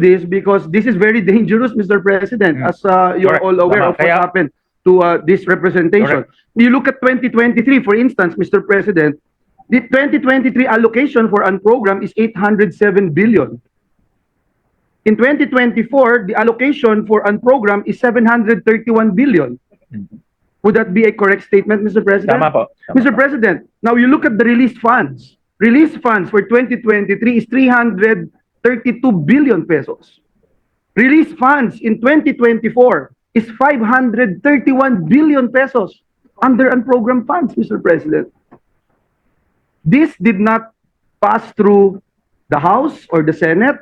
this because this is very dangerous, Mr. President, as you're Correct. all aware Tama. of what Kaya- happened to this representation. Correct. You look at 2023, for instance, Mr. President, the 2023 allocation for unprogram is 807 billion. In 2024, the allocation for unprogram is 731 billion. Would that be a correct statement, Mr. President? Tama po. Mr. President, now you look at the released funds. Released funds for 2023 is 332 billion pesos. Released funds in 2024 is 531 billion pesos under unprogrammed funds, Mr. President. This did not pass through the House or the Senate.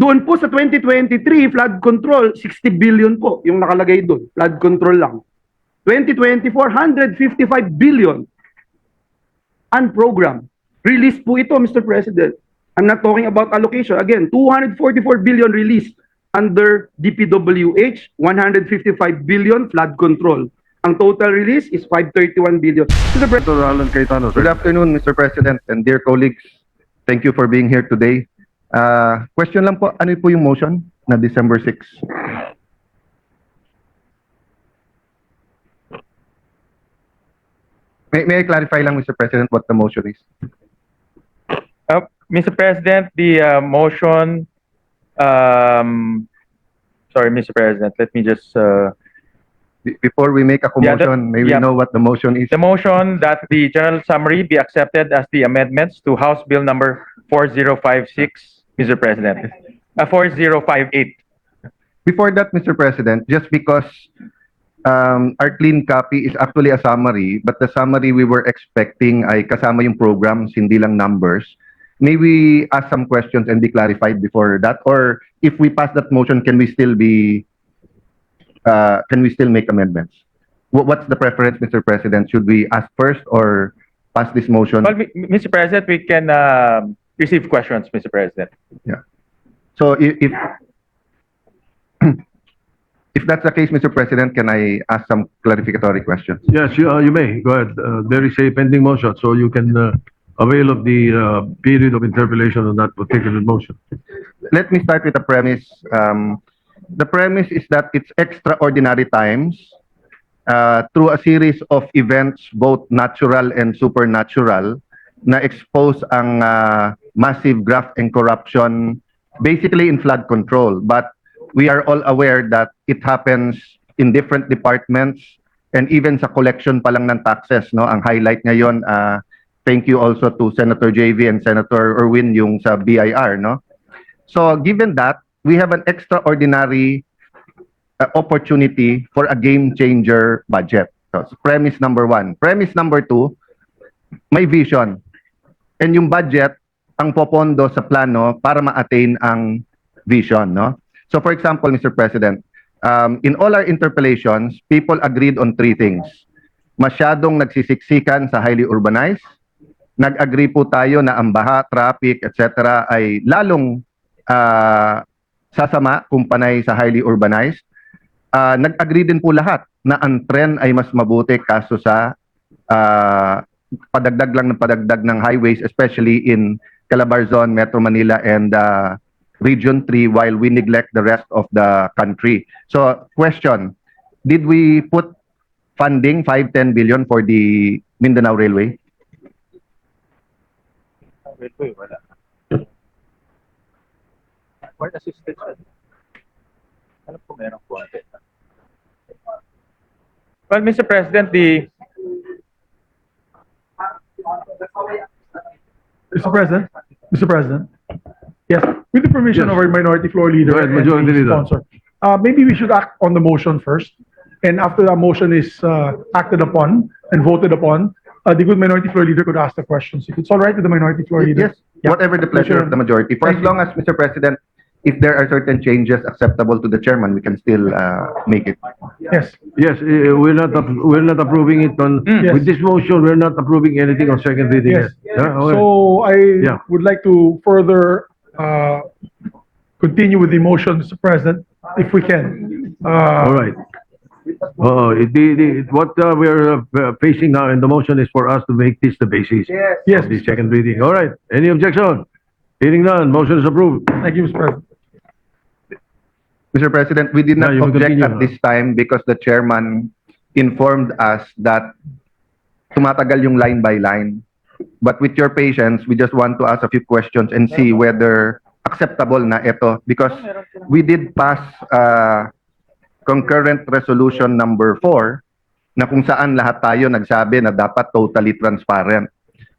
Doon po sa 2023, flood control, 60 billion po yung nakalagay doon. Flood control lang. 2024, 155 billion. Unprogrammed. Release po ito, Mr. President. I'm not talking about allocation. Again, 244 billion released under DPWH, 155 billion flood control. Ang total release is 531 billion. Mr. President, Alan Cayetano, sir. Good afternoon, Mr. President and dear colleagues. Thank you for being here today. Question lang po, ano po yung motion na December 6? May I clarify lang, Mr. President, what the motion is? Mr. President, the motion, sorry, Mr. President, let me just, Before we make a Yeah, commotion, may we yeah. know what the motion is? the motion that the general summary be accepted as the amendments to House Bill number 4056, Mr. President. 4058. Before that, Mr. President, just because our clean copy is actually a summary, but the summary we were expecting ay kasama yung programs, hindi lang numbers. May we ask some questions and be clarified before that? Or if we pass that motion, can we still make amendments? What's the preference, Mr. President? Should we ask first or pass this motion? Well, Mr. President, we can receive questions, Mr. President. So if if that's the case, Mr. President, can I ask some clarificatory questions? Yes, you may. Go ahead. There is a pending motion, so you can avail of the period of interpellation on that particular motion. Let me start with a premise. The premise is that it's extraordinary times through a series of events, both natural and supernatural, na expose ang massive graft and corruption, basically in flood control. But we are all aware that it happens in different departments and even sa collection pa lang ng taxes, no? Ang highlight ngayon, thank you also to Senator JV and Senator Erwin yung sa BIR, no? So given that, we have an extraordinary opportunity for a game changer budget. So premise number one. Premise number two, may vision. And yung budget ang popondo sa plano para ma-attain ang vision, no? So for example, Mr. President, in all our interpellations, people agreed on three things. Masyadong nagsisiksikan sa highly urbanized. Nag-agree po tayo na ang baha, traffic, etc. ay lalong sasama kung panay sa highly urbanized. Nag-agree din po lahat na ang trend ay mas mabuti kaso sa padagdag ng highways, especially in Calabarzon, Metro Manila, and Region 3, while we neglect the rest of the country. So, question, did we put funding, 5-10 billion for the Mindanao Railway? Wala. What assistance? Ano po meron po? Well, Mr. President, Mr. President, yes, with the permission Yes. of our minority floor leader Go ahead, and Majority the Leader. sponsor, maybe we should act on the motion first, and after that motion is acted upon and voted upon, the good minority floor leader could ask the questions. If it's all right with the minority floor leader. Yes, whatever the pleasure of the majority. For as Thank you. long as, Mr. President, if there are certain changes acceptable to the chairman, we can still make it. Yes, Yes, we're not approving it on, Yes. with this motion, we're not approving anything on second reading. yes. Yeah, okay. So I Yeah. would like to further continue with the motion, Mr. President, if we can. All right. What we're facing now in the motion is for us to make this the basis Yes, of the second reading. All right. Any objection? Hearing none, motion is approved. Thank you, Mr. President. Mr. President, we did not Yeah, you may object continue. at this time because the chairman informed us that tumatagal yung line by line. But with your patience, we just want to ask a few questions and see whether acceptable na ito because we did pass concurrent resolution number 4 na kung saan lahat tayo nagsabi na dapat totally transparent.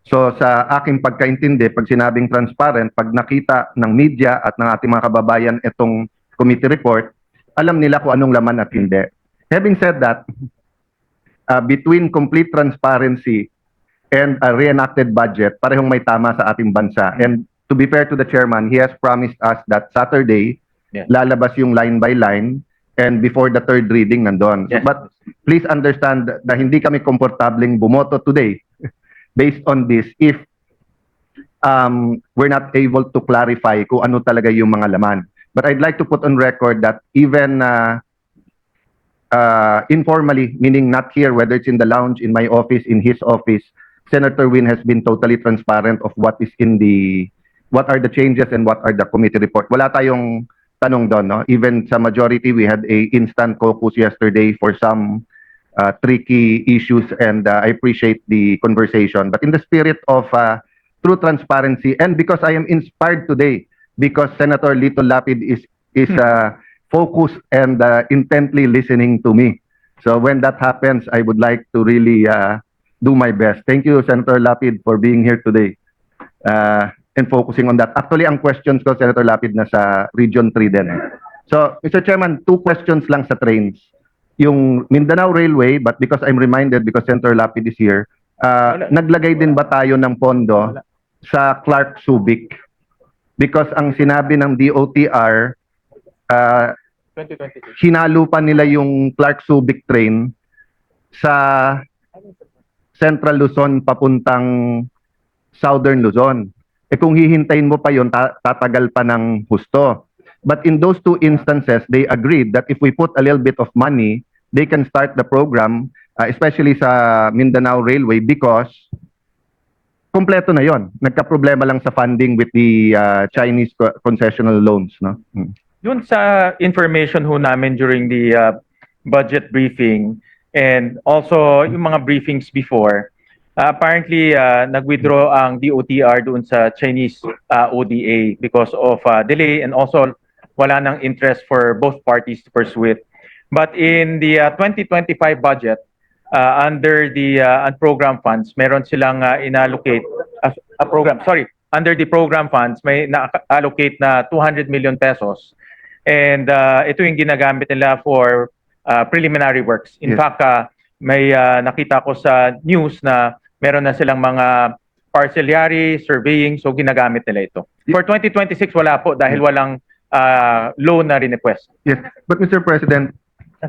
So sa aking pagkaintindi, pag sinabing transparent, pag nakita ng media at ng ating mga kababayan itong committee report, alam nila kung anong laman at hindi. Having said that, between complete transparency and a reenacted budget, parehong may tama sa ating bansa. And to be fair to the chairman, he has promised us that Saturday, Yeah. lalabas yung line by line and before the third reading nandun. Yes. But please understand na hindi kami komportabling bumoto today based on this if we're not able to clarify kung ano talaga yung mga laman. But I'd like to put on record that even informally, meaning not here, whether it's in the lounge, in my office, in his office, Senator Win has been totally transparent of what are the changes and what are the committee report. Wala tayong tanong doon, no? Even sa majority, we had a instant caucus yesterday for some tricky issues and I appreciate the conversation. But in the spirit of true transparency and because I am inspired today because Senator Lito Lapid is focused and intently listening to me. So when that happens, I would like to really do my best. Thank you, Senator Lapid, for being here today and focusing on that. Actually, ang questions ko, Senator Lapid, nasa Region 3 din. So, Mr. Chairman, 2 questions lang sa trains. Yung Mindanao Railway, but because I'm reminded, because Senator Lapid is here, naglagay din ba tayo ng pondo sa Clark Subic? Because ang sinabi ng DOTR, 2022. hinalo pa nila yung Clark Subic train sa Central Luzon papuntang Southern Luzon. Eh kung hihintayin mo pa yon, tatagal pa ng husto. But in those 2 instances, they agreed that if we put a little bit of money, they can start the program, especially sa Mindanao Railway because kompleto na yon. Nagka-problema lang sa funding with the Chinese concessional loans, no? Yun sa information ho namin during the budget briefing and also yung mga briefings before, apparently nag-withdraw ang DOTR doon sa Chinese ODA because of delay and also wala nang interest for both parties to pursue it. But in the 2025 budget, under the unprogrammed funds, meron silang inallocate under the program funds, may na-allocate na 200 million pesos. And ito yung ginagamit nila for preliminary works. In Yes. fact, may nakita ko sa news na meron na silang mga parcellary, surveying, so ginagamit nila ito. For 2026, wala po dahil walang loan na request. Yes, but Mr. President,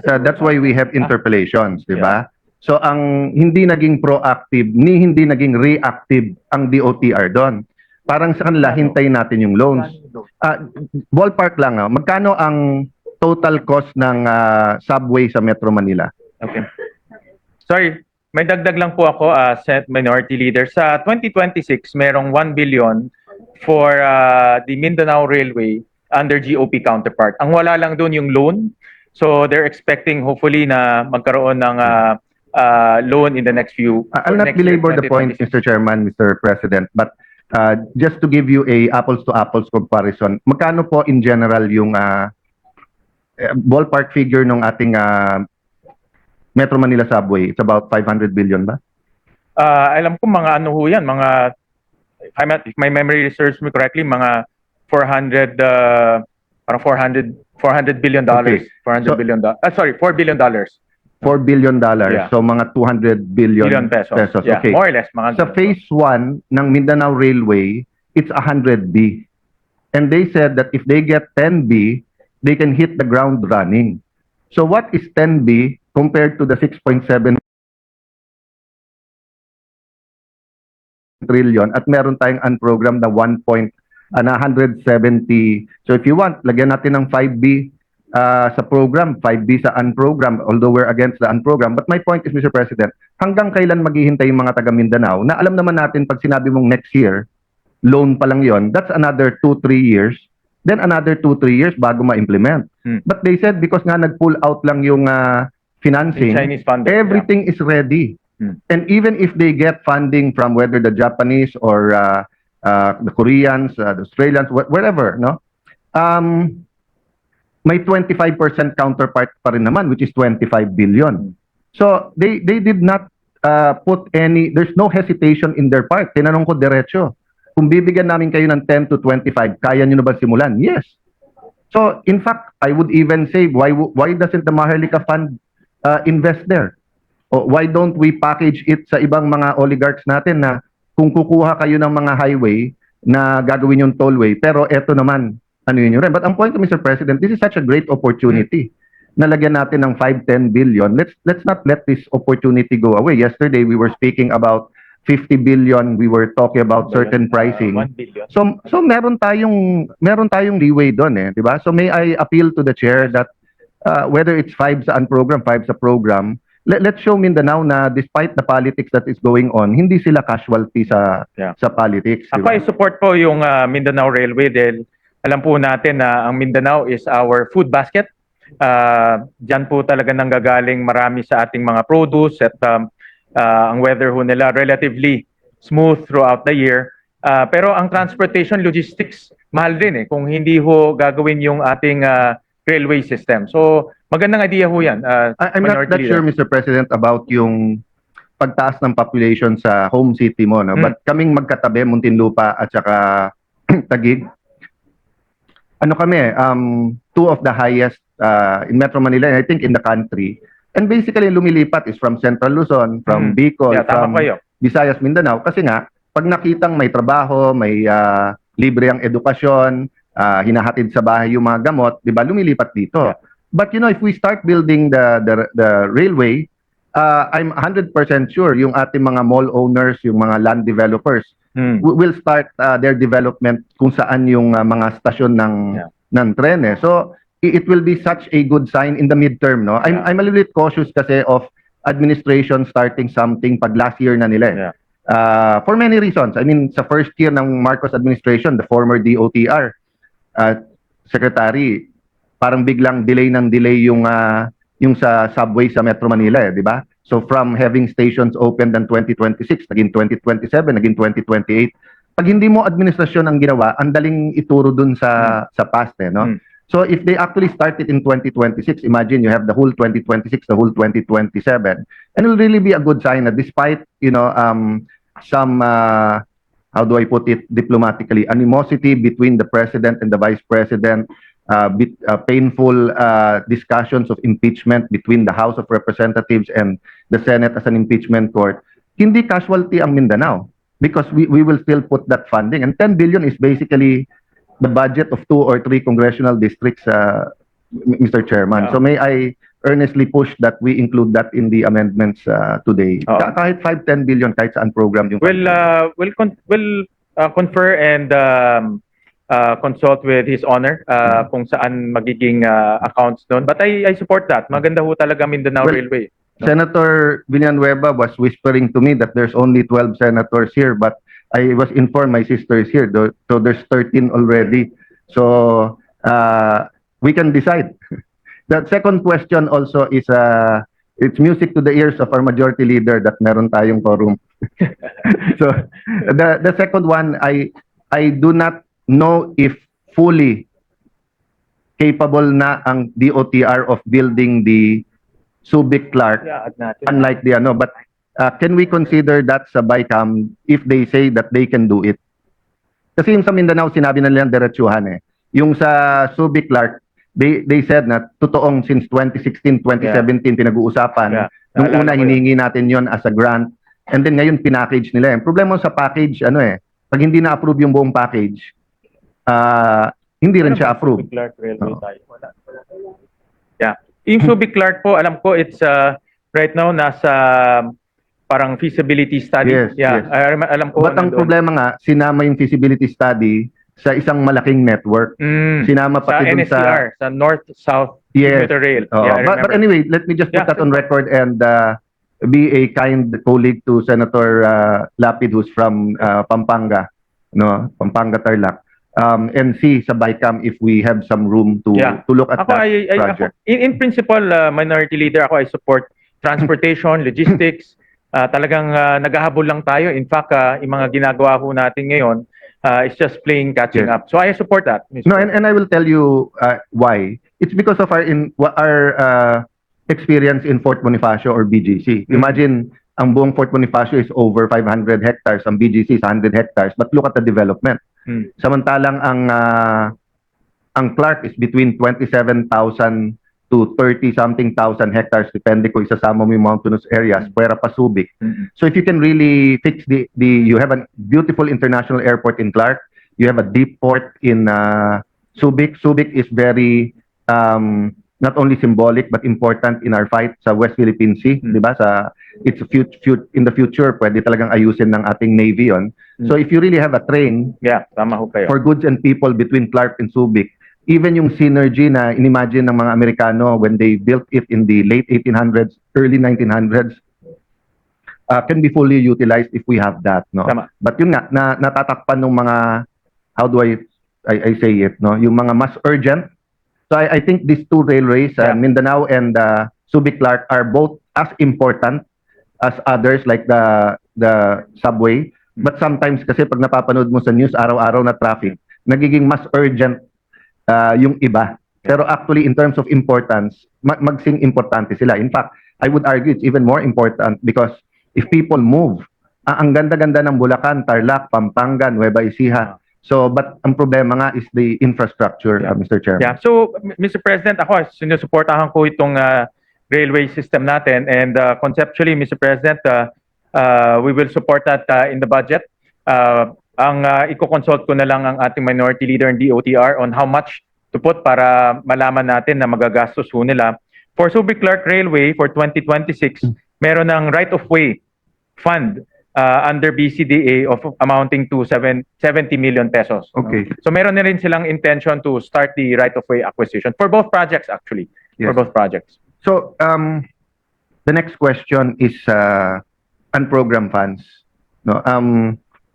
that's why we have interpellations, di ba? So ang hindi naging proactive ni hindi naging reactive ang DOTR doon. Parang sa kanila hintayin natin yung loans. Ballpark lang, magkano ang total cost ng subway sa Metro Manila? Okay. Sorry, may dagdag lang po ako, Senate Minority Leader. Sa 2026, merong 1 billion for the Mindanao Railway under GOP counterpart. Ang wala lang doon yung loan. So they're expecting hopefully na magkaroon ng loan in the next few. I'll not next year, belabor the point, 2026. Mr. Chairman, Mr. President, but just to give you a apples-to-apples comparison, magkano po in general yung ballpark figure ng ating Metro Manila subway? It's about 500 billion ba? Alam ko mga ano ho yan, mga, if my memory serves me correctly, mga 400, parang 400 billion dollars. Okay. 400 So- billion dollars. Sorry, $4 billion. $4 billion. Yeah. So mga 200 billion, Billion pesos. Yeah, Okay. more or less. Mga Sa phase 1 ng Mindanao Railway, it's 100B. And they said that if they get 10B, they can hit the ground running. So what is 10B compared to the 6.7 trillion at meron tayong unprogrammed na 170. So if you want, lagyan natin ng 5B sa program, 5B sa unprogrammed, although we're against the unprogrammed. But my point is, Mr. President, hanggang kailan maghihintay yung mga taga Mindanao na alam naman natin pag sinabi mong next year, loan pa lang yon, that's another 2-3 years. Then another 2-3 years bago ma-implement. But they said because nga nag-pull out lang yung financing, Chinese funding, everything is ready. And even if they get funding from whether the Japanese or the Koreans, the Australians, wherever, no? May 25% counterpart pa rin naman, which is 25 billion. So they did not put any, there's no hesitation in their part. Tinanong ko diretso, kung bibigyan namin kayo ng 10 to 25, kaya nyo na ba simulan? Yes. So in fact, I would even say, why doesn't the Maharlika Fund invest there? O why don't we package it sa ibang mga oligarchs natin na kung kukuha kayo ng mga highway na gagawin yung tollway, pero eto naman, ano yun yung rent. But ang point, Mr. President, this is such a great opportunity. Nalagyan natin ng 5-10 billion. Let's not let this opportunity go away. Yesterday, we were speaking about 50 billion. We were talking about certain pricing. 1 billion. So meron tayong leeway doon eh, 'di ba? So may I appeal to the chair that whether it's 5 sa program, 5 sa program, let's show Mindanao na despite the politics that is going on, hindi sila casualty sa politics, 'di Ako ba? ay support po yung Mindanao Railway dahil alam po natin na ang Mindanao is our food basket. Diyan po talaga nanggagaling marami sa ating mga produce at ang weather ho nila relatively smooth throughout the year. Pero ang transportation logistics, mahal din eh kung hindi ho gagawin yung ating railway system. So magandang idea ho yan. I'm not that sure, Mr. President, about yung pagtaas ng population sa home city mo, no? But kaming magkatabi, Muntinlupa at saka Taguig, ano kami, two of the highest in Metro Manila, and I think in the country. And basically, lumilipat is from Central Luzon, from Bicol, from kayo. Visayas, Mindanao. Kasi nga, pag nakitang may trabaho, may libre ang edukasyon, hinahatid sa bahay yung mga gamot, di ba, lumilipat dito. But you know, if we start building the railway, I'm 100% sure yung ating mga mall owners, yung mga land developers, will start their development kung saan yung mga stasyon ng tren eh. So, it will be such a good sign in the midterm, no? I'm a little bit cautious kasi of administration starting something pag last year na nila eh. For many reasons. I mean, sa first year ng Marcos administration, the former DOTR secretary, parang biglang delay yung sa subway sa Metro Manila eh, di ba? So from having stations opened in 2026, naging 2027, naging 2028. Pag hindi mo administrasyon ang ginawa, ang daling ituro dun sa past eh, no? So if they actually start it in 2026, imagine you have the whole 2026, the whole 2027, and it will really be a good sign that despite, you know, some, how do I put it diplomatically, animosity between the president and the vice president, painful discussions of impeachment between the House of Representatives and the Senate as an impeachment court, hindi casualty ang Mindanao because we will still put that funding. And 10 billion is basically the budget of 2 or 3 congressional districts, Mr. Chairman. So may I earnestly push that we include that in the amendments today. Kahit 5-10 billion, kahit saan program yung... We'll confer and consult with His Honor kung saan magiging accounts doon. But I support that. Maganda ho talaga Mindanao Railway. Senator Villanueva was whispering to me that there's only 12 senators here, but I was informed my sister is here, so there's 13 already. So we can decide. The second question also is it's music to the ears of our majority leader that meron tayong quorum. So the second one, I do not know if fully capable na ang DOTR of building the Subic-Clark, unlike the ano, but can we consider that sa BICAM if they say that they can do it? Kasi yung sa Mindanao, sinabi na nilang diretsuhan eh. Yung sa Subic-Clark, they said na totoong since 2016, 2017 pinag-uusapan. Nung una, hiningi natin yon as a grant. And then ngayon, pinackage nila. Yung problema sa package, ano eh, pag hindi na-approve yung buong package, hindi rin siya approve. Yung Subic-Clark po, alam ko, it's right now nasa parang feasibility study. Yes. Alam ko. But ang problema nga, sinama yung feasibility study sa isang malaking network. Sinama pati dun NSCR, sa North-South Rail. But anyway, let me just put that on record and be a kind colleague to Senator Lapid, who's from Pampanga. no, Pampanga Tarlac, and see sa BICAM if we have some room to Yeah. look at Ako, that ako, project. in principle, Minority Leader, ako, I support transportation, logistics. Talagang naghahabol lang tayo. In fact, yung mga ginagawa ho natin ngayon, it's just playing catching Yes. up. So I support that. Mr. No, and I will tell you why. It's because of our experience in Fort Bonifacio or BGC. Imagine, ang buong Fort Bonifacio is over 500 hectares, ang BGC is 100 hectares, but look at the development. Samantalang ang Clark is between 27,000 to 30-something thousand hectares, depende kung isasama mo yung mountainous areas, Puera pa Subic. So if you can really fix you have a beautiful international airport in Clark, you have a deep port in Subic. Subic is very not only symbolic but important in our fight sa West Philippine Sea, di ba? It's in the future, pwede talagang ayusin ng ating Navy yon. So if you really have a train Yeah, tama ho kayo. for goods and people between Clark and Subic, even yung synergy na inimagine ng mga Amerikano when they built it in the late 1800s, early 1900s, can be fully utilized if we have that, no? Tama. But yun nga, natatakpan ng mga, how do I say it, no? Yung mga mas urgent. So I think these two railways, Yeah. Mindanao and Subic Clark, are both as important as others like the subway. But sometimes kasi pag napapanood mo sa news araw-araw na traffic, nagiging mas urgent yung iba. Pero actually in terms of importance, magsing importante sila. In fact, I would argue it's even more important because if people move, ang ganda-ganda ng Bulacan, Tarlac, Pampanga, Nueva Ecija. So, but ang problema nga is the infrastructure, Mr. Chairman. Yeah. So, Mr. President, ako, sinusuportahan ko itong railway system natin. And conceptually, Mr. President, we will support that in the budget. Ang i-consult ko na lang ang ating minority leader in DOTR on how much to put para malaman natin na magagastos ho nila. For Subic Clark Railway, for 2026, meron ng right-of-way fund under BCDA of amounting to 70 million pesos. Okay. So meron na rin silang intention to start the right-of-way acquisition for both projects actually. For Yes. both projects. So, the next question is unprogrammed funds. No,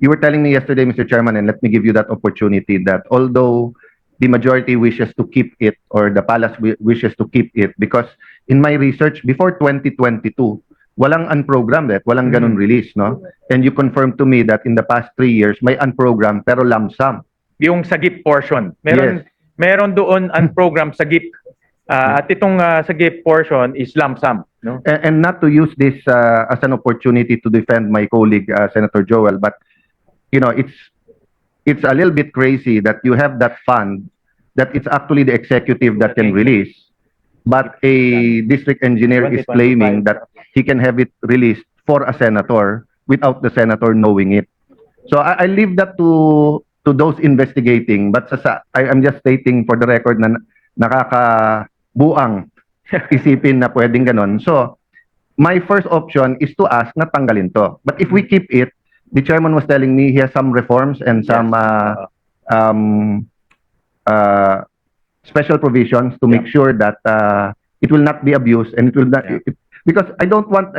you were telling me yesterday, Mr. Chairman, and let me give you that opportunity that although the majority wishes to keep it or the palace wishes to keep it, because in my research before 2022, walang unprogrammed walang ganun release, no? And you confirmed to me that in the past 3 years may unprogrammed pero lump sum. Yung sagip portion. Meron Yes. meron doon unprogrammed sagip. At itong sagip portion is lump sum, no? And not to use this as an opportunity to defend my colleague Senator Joel, but you know it's a little bit crazy that you have that fund that it's actually the executive that can release, but a district engineer is claiming that he can have it released for a senator without the senator knowing it. So I leave that to those investigating, but I'm just stating for the record na nakakabuang isipin na pwedeng ganon. So, my first option is to ask na tanggalin to. But if we keep it, the chairman was telling me he has some reforms and some special provisions to make sure that it will not be abused and it will not, because I don't want,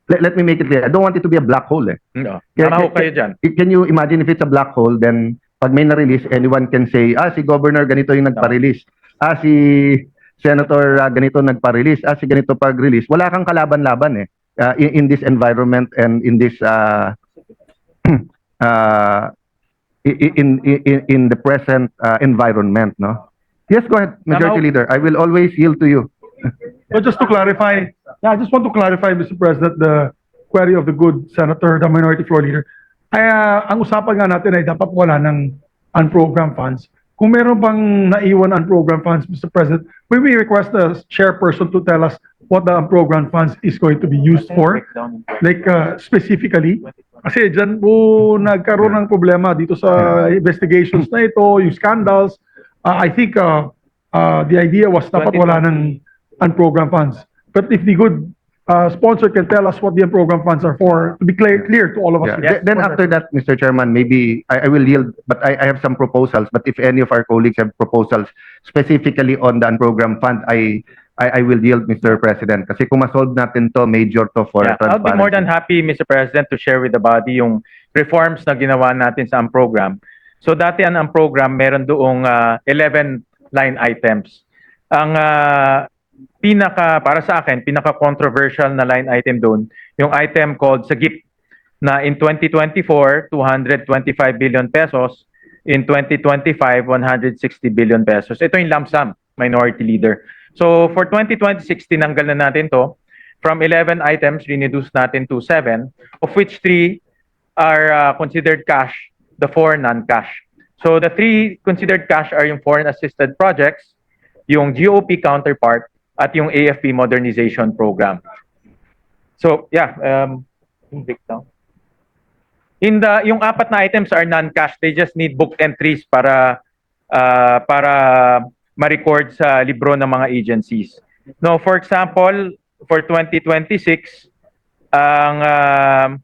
let me make it clear, I don't want it to be a black hole. No. Yeah, Tama ho kayo dyan. Can you imagine if it's a black hole, then pag may na-release, anyone can say, si Governor ganito yung nagpa-release. Si Senator ganito nagpa-release. Si ganito pag-release. Wala kang kalaban-laban in this environment and in this in the present environment, no? Yes, go ahead, Majority Leader. I will always yield to you. So just to clarify, I just want to clarify, Mr. President, the query of the good senator, the minority floor leader. Ang usapan nga natin ay dapat wala ng unprogrammed funds. Kung meron bang naiwan unprogrammed funds, Mr. President, we will request the chairperson to tell us what the unprogrammed funds is going to be used for, like specifically. Kasi dyan po nagkaroon ng problema dito sa investigations na ito, yung scandals. I think the idea was dapat wala ng unprogrammed funds. But if the good sponsor can tell us what the unprogrammed funds are for, to be clear to all of us. Yeah. Then after that, Mr. Chairman, maybe I will yield, but I have some proposals. But if any of our colleagues have proposals specifically on the unprogrammed fund, I will yield, Mr. President. Kasi kung ma-solve natin to, major to for I'll be more than transparency. happy, Mr. President, to share with the body yung reforms na ginawa natin sa program. So dati ang program meron doong 11 line items. Ang para sa akin, pinaka-controversial na line item doon, yung item called SAGIP na in 2024, 225 billion pesos, in 2025, 160 billion pesos. Ito yung lump sum, Minority Leader. So for 2026, tinanggal na natin to. From 11 items, reduce natin to 7, of which 3 are considered cash, the 4 non-cash. So the 3 considered cash are yung foreign assisted projects, yung GOP counterpart, at yung AFP modernization program. So yeah, yung breakdown. Yung 4 na items are non-cash. They just need book entries para ma-record sa libro ng mga agencies. No, for example, for 2026, ang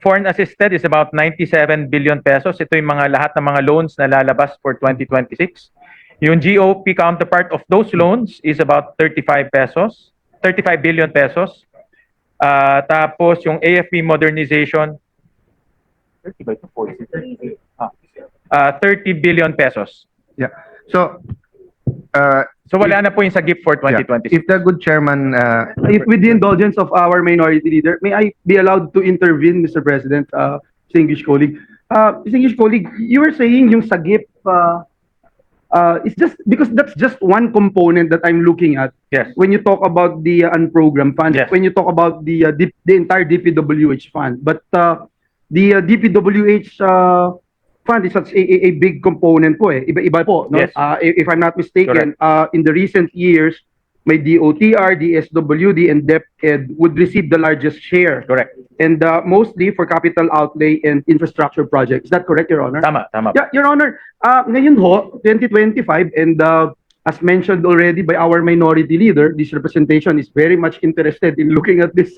foreign assisted is about 97 billion pesos. Ito yung lahat ng mga loans na lalabas for 2026. Yung GOP counterpart of those loans is about 35 billion pesos. Tapos yung AFP modernization 30 billion pesos. Yeah. So, So wala na po yung sa gift for yeah, 2026. if the good chairman, If with the indulgence of our minority leader, may I be allowed to intervene, Mr. President, distinguished colleague? Distinguished colleague, you were saying yung sagip, it's just because that's just one component that I'm looking at Yes. when you talk about the unprogrammed funds, Yes. when you talk about the entire DPWH fund. But the DPWH fund is such a big component po eh. Iba-iba po, no? Yes. If I'm not mistaken, in the recent years, may DOTR, DSWD, and DepEd would receive the largest share. Correct. And mostly for capital outlay and infrastructure projects. Is that correct, Your Honor? Tama. Yeah, Your Honor, ngayon ho, 2025, and as mentioned already by our minority leader, this representation is very much interested in looking at this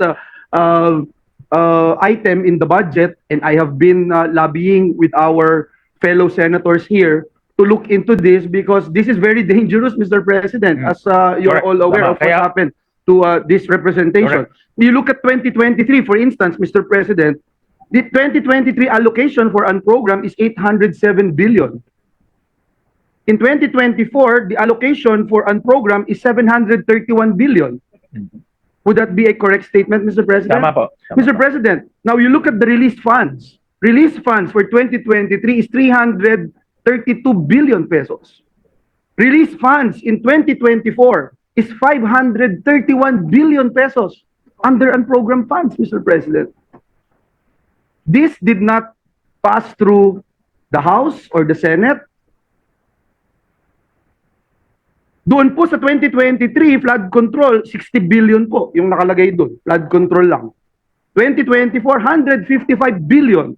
item in the budget, and I have been lobbying with our fellow senators here to look into this because this is very dangerous, Mr. President, as you're Correct. all aware Tama. of what Kaya- happened to this representation. Correct. You look at 2023, for instance, Mr. President, the 2023 allocation for unprogram is 807 billion. In 2024, the allocation for unprogram is 731 billion. Would that be a correct statement, Mr. President? Tama po. Mr. President, now you look at the released funds. Released funds for 2023 is 332 billion pesos. Released funds in 2024 is 531 billion pesos under unprogrammed funds, Mr. President. This did not pass through the House or the Senate. Doon po sa 2023, flood control, 60 billion po yung nakalagay doon. Flood control lang. 2024, 155 billion.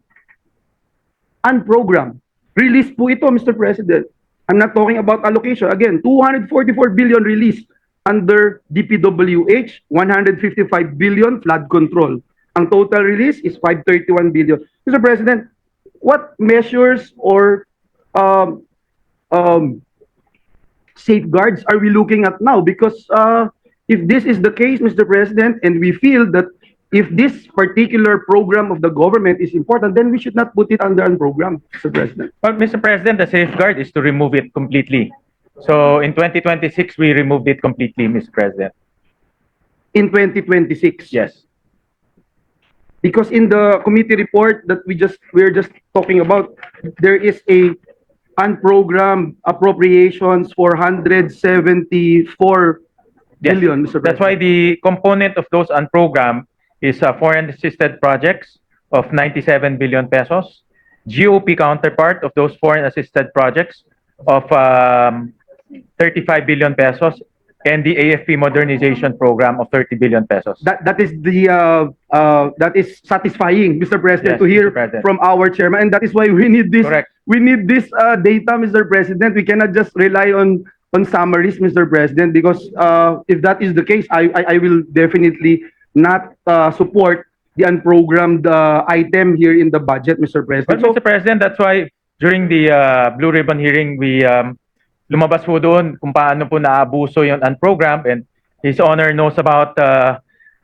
Unprogrammed. Release po ito, Mr. President. I'm not talking about allocation. Again, 244 billion released under DPWH, 155 billion flood control. Ang total release is 531 billion. Mr. President, what measures or safeguards are we looking at now? Because if this is the case, Mr. President, and we feel that if this particular program of the government is important, then we should not put it under unprogrammed, Mr. President. Well, Mr. President, the safeguard is to remove it completely. So in 2026, we removed it completely, Mr. President. In 2026. Yes. Because in the committee report that we're just talking about, there is a unprogrammed appropriations for 174 Yes. billion, Mr. President. That's why the component of those unprogrammed is foreign assisted projects of 97 billion pesos, GOP counterpart of those foreign assisted projects of 35 billion pesos, and the AFP modernization program of 30 billion pesos. That is that is satisfying, Mr. President, Yes, to hear Mr. President. from our chairman, and that is why we need this. Correct. We need this data, Mr. President. We cannot just rely on summaries, Mr. President, because if that is the case, I will definitely not support the unprogrammed item here in the budget, Mr. Well, President. Mr. President, that's why during the Blue Ribbon hearing, we lumabas po doon kung paano po naabuso yung unprogrammed, and His Honor knows about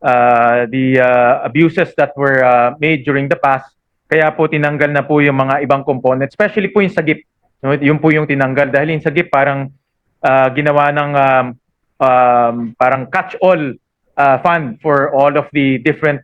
abuses that were made during the past. Kaya po tinanggal na po yung mga ibang components, especially po yung sagip. No, yun po yung tinanggal dahil yung sagip parang ginawa ng parang catch-all fund for all of the different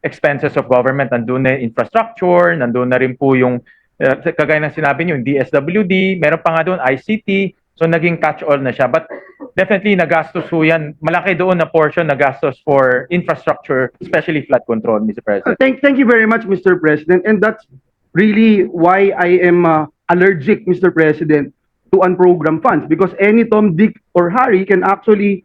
expenses of government. Nandun na infrastructure, nandun na rin po yung kagaya ng sinabi niyo, yung DSWD, meron pa nga doon ICT, so naging catch-all na siya. But definitely nagastos po yan. Malaki doon na portion nagastos for infrastructure, especially flood control, Mr. President. Thank you very much, Mr. President. And that's really why I am allergic, Mr. President, to unprogrammed funds. Because any Tom, Dick, or Harry can actually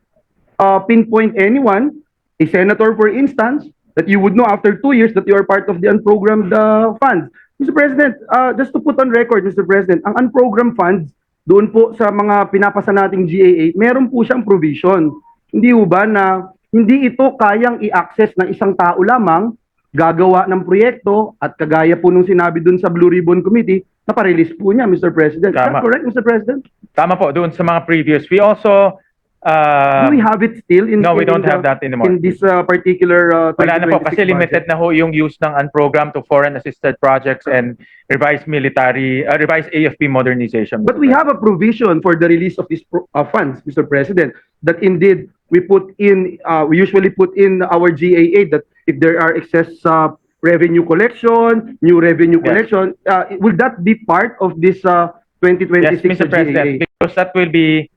pinpoint anyone, a senator, for instance, that you would know after 2 years that you are part of the unprogrammed funds. Mr. President, just to put on record, Mr. President, ang unprogrammed funds, doon po sa mga pinapasa nating GAA, meron po siyang provision. Hindi ho ba na hindi ito kayang i-access ng isang tao lamang, gagawa ng proyekto, at kagaya po nung sinabi doon sa Blue Ribbon Committee, naparelease po niya, Mr. President. Is that Tama. correct, Mr. President? Tama po, doon sa mga previous. We also... Do we have it still in, no, we don't in have that anymore. in this particular Wala na po 2026 kasi limited budget? na ho yung use ng unprogrammed to foreign assisted projects and revised AFP modernization. But we have a provision for the release of these funds, Mr. President, that indeed we usually put in our GAA that if there are excess revenue collection, new revenue Yes. collection, will that be part of this 2026 Yes, Mr. President, GAA? because that will be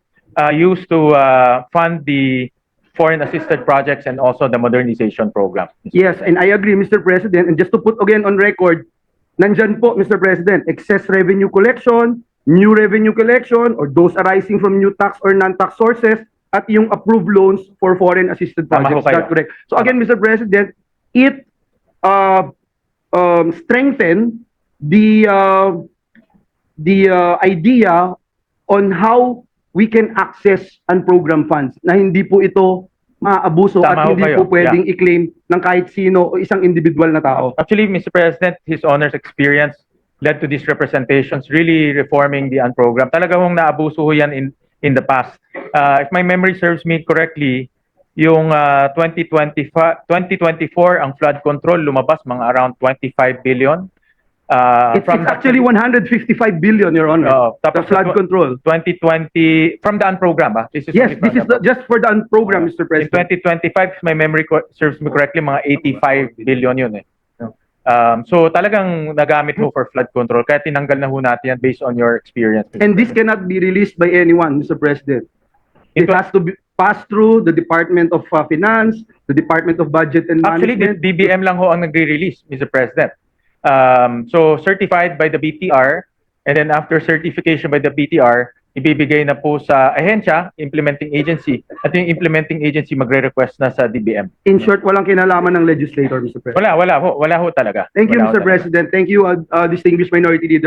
used to fund the foreign assisted projects and also the modernization program. Yes, and I agree, Mr. President. And just to put again on record, nandyan po, Mr. President, excess revenue collection, new revenue collection, or those arising from new tax or non-tax sources, at yung approved loans for foreign assisted Tama projects. ho Is that kayo. correct? So again, Mr. President, it strengthen the idea on how we can access unprogrammed funds na hindi po ito maaabuso Tama at ho hindi kayo. po pwedeng i-claim ng kahit sino o isang individual na tao. Actually, Mr. President, His Honor's experience led to these representations, really reforming the unprogrammed. Talaga hong naabuso ho yan in the past. If my memory serves me correctly, yung 2024, ang flood control lumabas mga around 25 billion. It's actually 155 billion, Your Honor. Oo, The tapos flood sa control. 2020, from the unprogrammed, this is Yes, only this is from the just for the unprogrammed, Mr. In President. 2025, if my memory serves me correctly, mga 85 billion yun eh. So talagang nagamit ho for flood control, kaya tinanggal na ho natin yan based on your experience. Mr. And this cannot be released by anyone, Mr. President. It Ito- has to be passed through the Department of Finance, the Department of Budget and Actually, the Management. BBM lang ho ang nagre-release, Mr. President. So certified by the BTR, and then after certification by the BTR, ibibigay na po sa ahensya, implementing agency, at yung implementing agency magre-request na sa DBM. In short, walang kinalaman ng legislator, Mr. President. Wala ho talaga. Thank you, Wala ho Mr. talaga. President. Thank you, distinguished Minority Leader.